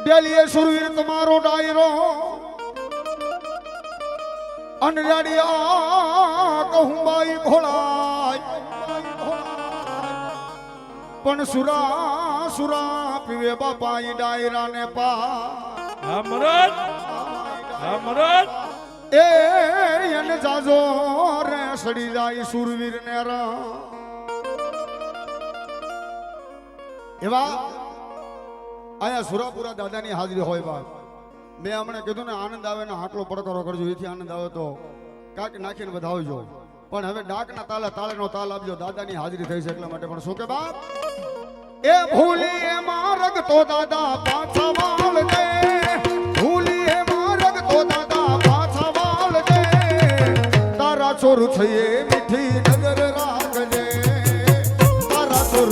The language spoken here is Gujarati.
ડેલીએ સુરવીર તમારો ડાયરો અનરાડિયા કહું બાઈ ભોળાય પણ સુરા સુરા પીવે બાપાઈ ડાયરા ને પા અમૃત અમૃત એ એને જાજો રે સડી જાય સુરવીર ને રા એવા આયા સુરાપુરા દાદાની હાજરી હોય બાપ મેં હમણાં કીધું ને આનંદ આવે ને આટલો પડકારો કરજો એથી આનંદ આવે તો કાંક નાખીને વધાવજો પણ હવે ડાકના તાલે તાળેનો તાલ આપજો દાદાની હાજરી થઈ છે એટલા માટે પણ શું કે બાપ એ ભૂલી એ માર્ગ તો દાદા પાછા વાળ દે ભૂલી એ માર્ગ તો દાદા પાછા વાળ દે તારા ચોર થઈએ